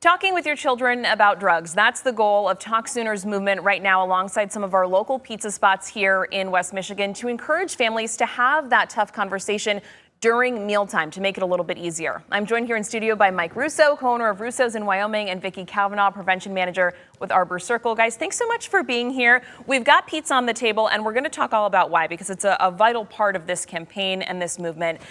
Talking with your children about drugs, that's the goal of Talk Sooner's movement right now, alongside some of our local pizza spots here in West Michigan, to encourage families to have that tough conversation during mealtime to make it a little bit easier. I'm joined here in studio by Mike Russo, co-owner of Russo's in Wyoming, and Vicki Kavanaugh, prevention manager with Arbor Circle. Guys, thanks so much for being here. We've got pizza on the table, and we're going to talk all about why, because it's a vital part of this campaign and this movement.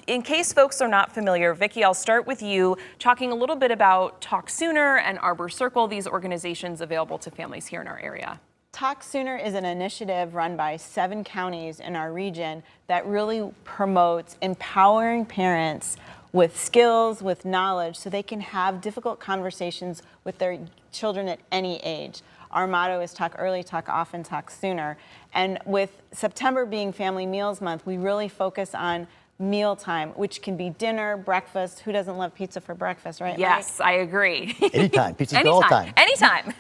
In case folks are not familiar, Vicki, I'll start with you talking a little bit about Talk Sooner and Arbor Circle, these organizations available to families here in our area. Talk Sooner is an initiative run by 7 counties in our region that really promotes empowering parents with skills, with knowledge, so they can have difficult conversations with their children at any age. Our motto is talk early, talk often, talk sooner. And with September being Family Meals Month, we really focus on mealtime, which can be dinner, breakfast. Who doesn't love pizza for breakfast, right? Yes, Mike? I agree. Anytime. Pizza's all the time. Anytime.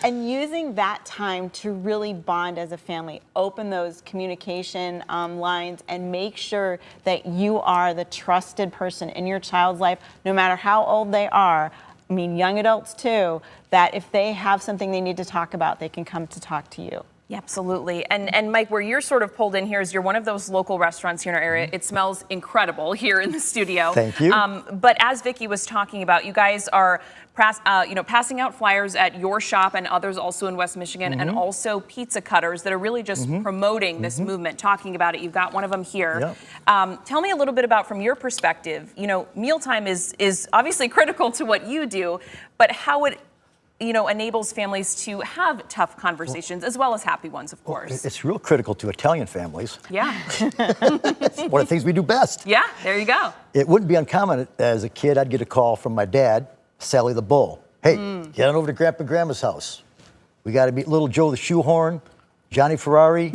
And using that time to really bond as a family, open those communication lines, and make sure that you are the trusted person in your child's life, no matter how old they are. I mean, young adults too, that if they have something they need to talk about, they can come to talk to you. Yeah, absolutely. And Mike, where you're sort of pulled in here is you're one of those local restaurants here in our area. It smells incredible here in the studio. Thank you. But as Vicki was talking about, you guys are passing out flyers at your shop and others also in West Michigan, and also pizza cutters that are really just promoting this movement, talking about it. You've got one of them here. Yep. Tell me a little bit about, from your perspective, mealtime is obviously critical to what you do, but how it enables families to have tough conversations, as well as happy ones, of course. It's real critical to Italian families. Yeah. It's one of the things we do best. Yeah, there you go. It wouldn't be uncommon as a kid, I'd get a call from my dad, Sally the Bull. Hey, get on over to Grandpa and Grandma's house. We got to meet little Joe the Shoehorn, Johnny Ferrari,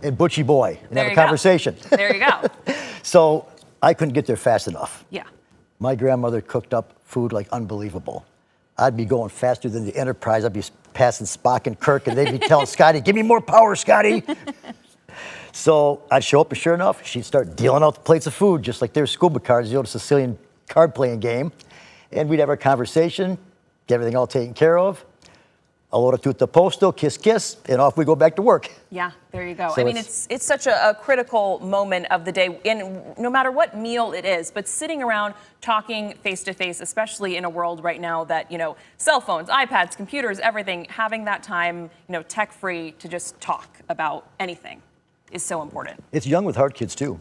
and Butchie Boy, and have a conversation. There you go. So I couldn't get there fast enough. Yeah. My grandmother cooked up food like unbelievable. I'd be going faster than the Enterprise. I'd be passing Spock and Kirk, and they'd be telling Scotty, give me more power, Scotty. So I'd show up, and sure enough, she'd start dealing out the plates of food, just like their scuba cards, the old Sicilian card playing game. And we'd have our conversation, get everything all taken care of. Allora tutto a posto, kiss, kiss, and off we go back to work. Yeah, there you go. So I mean, it's such a critical moment of the day, and no matter what meal it is, but sitting around talking face to face, especially in a world right now that, cell phones, iPads, computers, everything, having that time, tech free to just talk about anything is so important. It's young with hard kids too.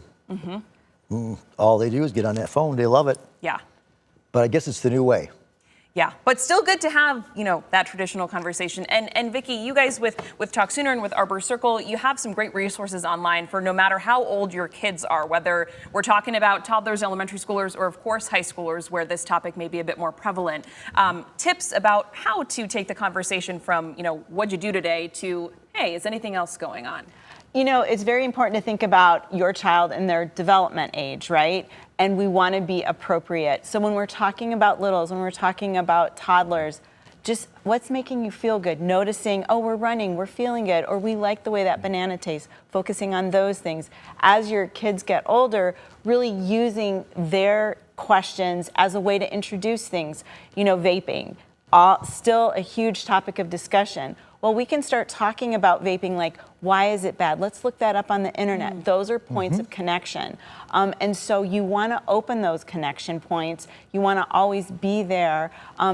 All they do is get on that phone. They love it. Yeah. But I guess it's the new way. Yeah, but still good to have, that traditional conversation. And Vicki, you guys with Talk Sooner and with Arbor Circle, you have some great resources online for no matter how old your kids are, whether we're talking about toddlers, elementary schoolers, or of course high schoolers, where this topic may be a bit more prevalent. Tips about how to take the conversation from, what'd you do today, to, hey, is anything else going on? It's very important to think about your child and their development age, right? And we want to be appropriate. So when we're talking about littles, when we're talking about toddlers, just what's making you feel good? Noticing, oh, we're running, we're feeling good, or we like the way that banana tastes, focusing on those things. As your kids get older, really using their questions as a way to introduce things. Vaping, still a huge topic of discussion. Well, we can start talking about vaping, like, why is it bad? Let's look that up on the internet. Those are points of connection. And so you want to open those connection points. You want to always be there.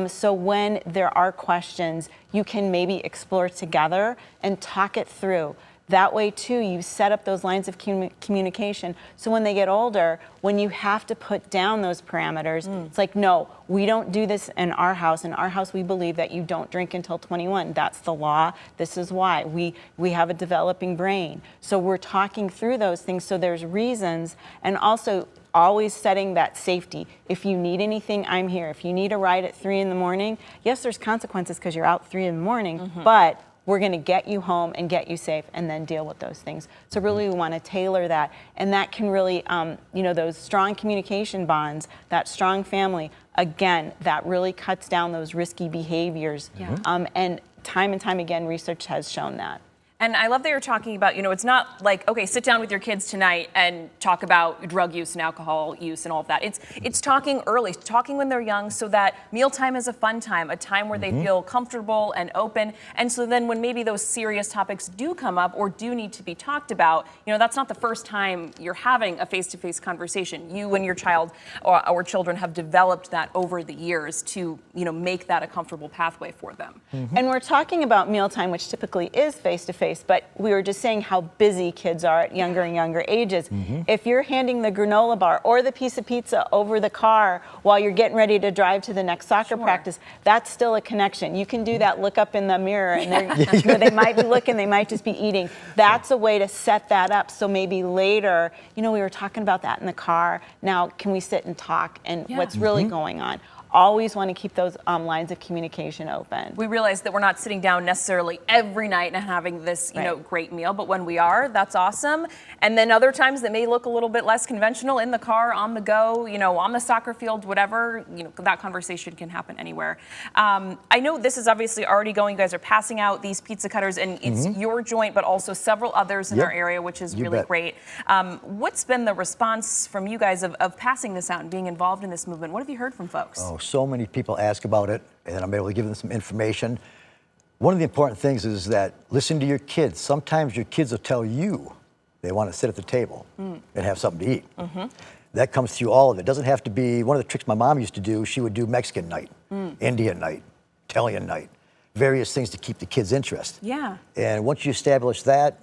So when there are questions, you can maybe explore together and talk it through. That way, too, you set up those lines of communication. So when they get older, when you have to put down those parameters, it's like, no, we don't do this in our house. In our house, we believe that you don't drink until 21. That's the law. This is why. We have a developing brain. So we're talking through those things. So there's reasons, and also always setting that safety. If you need anything, I'm here. If you need a ride at 3 in the morning, yes, there's consequences because you're out 3 in the morning, but we're going to get you home and get you safe and then deal with those things. So really we want to tailor that. And that can really, those strong communication bonds, that strong family, again, that really cuts down those risky behaviors. And time again, research has shown that. And I love that you're talking about, it's not like, okay, sit down with your kids tonight and talk about drug use and alcohol use and all of that. It's talking early, talking when they're young, so that mealtime is a fun time, a time where they feel comfortable and open. And so then when maybe those serious topics do come up or do need to be talked about, that's not the first time you're having a face-to-face conversation. You and your child or children have developed that over the years to, make that a comfortable pathway for them. And we're talking about mealtime, which typically is face-to-face, but we were just saying how busy kids are at younger and younger ages. If you're handing the granola bar or the piece of pizza over the car while you're getting ready to drive to the next soccer practice, that's still a connection. You can do that, look up in the mirror, and they might be looking, they might just be eating. That's a way to set that up. So maybe later, we were talking about that in the car. Now, can we sit and talk and what's really going on? Always want to keep those lines of communication open. We realize that we're not sitting down necessarily every night and having this, great meal, but when we are, that's awesome. And then other times that may look a little bit less conventional, in the car, on the go, on the soccer field, whatever, that conversation can happen anywhere. I know this is obviously already going. You guys are passing out these pizza cutters, and it's your joint, but also several others in our area, which is really great. What's been the response from you guys of passing this out and being involved in this movement? What have you heard from folks? Oh, so many people ask about it, and I'm able to give them some information. One of the important things is that listen to your kids. Sometimes your kids will tell you they want to sit at the table and have something to eat. That comes through all of it. It doesn't have to be, one of the tricks my mom used to do, she would do Mexican night, Indian night, Italian night, various things to keep the kids' interest. Yeah. And once you establish that,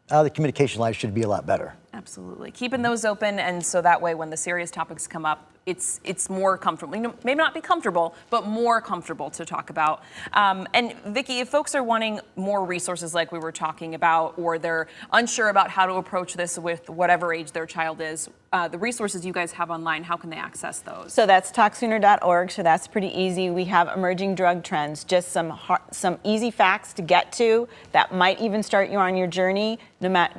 the communication lines should be a lot better. Absolutely. Keeping those open, and so that way when the serious topics come up, it's more comfortable. Maybe not be comfortable, but more comfortable to talk about. And Vicki, if folks are wanting more resources like we were talking about, or they're unsure about how to approach this with whatever age their child is, the resources you guys have online, how can they access those? So that's talksooner.org, so that's pretty easy. We have emerging drug trends, just some easy facts to get to that might even start you on your journey,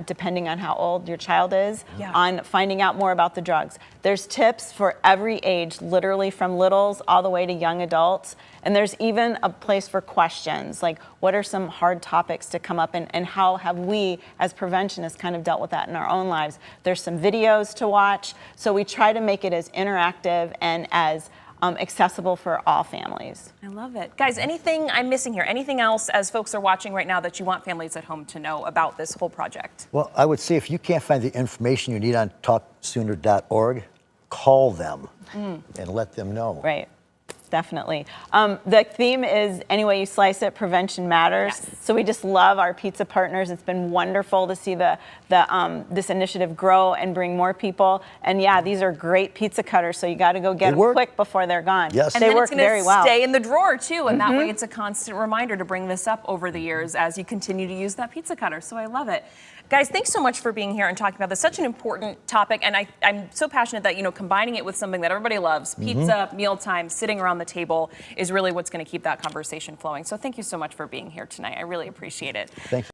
depending on how old your child is, on finding out more about the drugs. There's tips for every age, literally from littles all the way to young adults. And there's even a place for questions, like what are some hard topics to come up, and how have we as preventionists kind of dealt with that in our own lives. There's some videos to watch. So we try to make it as interactive and as accessible for all families. I love it. Guys, anything I'm missing here? Anything else as folks are watching right now that you want families at home to know about this whole project? Well, I would say if you can't find the information you need on talksooner.org, call them and let them know. Right. Definitely. The theme is, any way you slice it, prevention matters. Yes. So we just love our pizza partners. It's been wonderful to see this initiative grow and bring more people. And yeah, these are great pizza cutters, so you got to go get them quick before they're gone. Yes. And they then work very well. Stay in the drawer too, and that way it's a constant reminder to bring this up over the years as you continue to use that pizza cutter. So I love it. Guys, thanks so much for being here and talking about this. Such an important topic, and I'm so passionate that, combining it with something that everybody loves, pizza, mealtime, sitting around the table, is really what's going to keep that conversation flowing. So thank you so much for being here tonight. I really appreciate it. Thank you.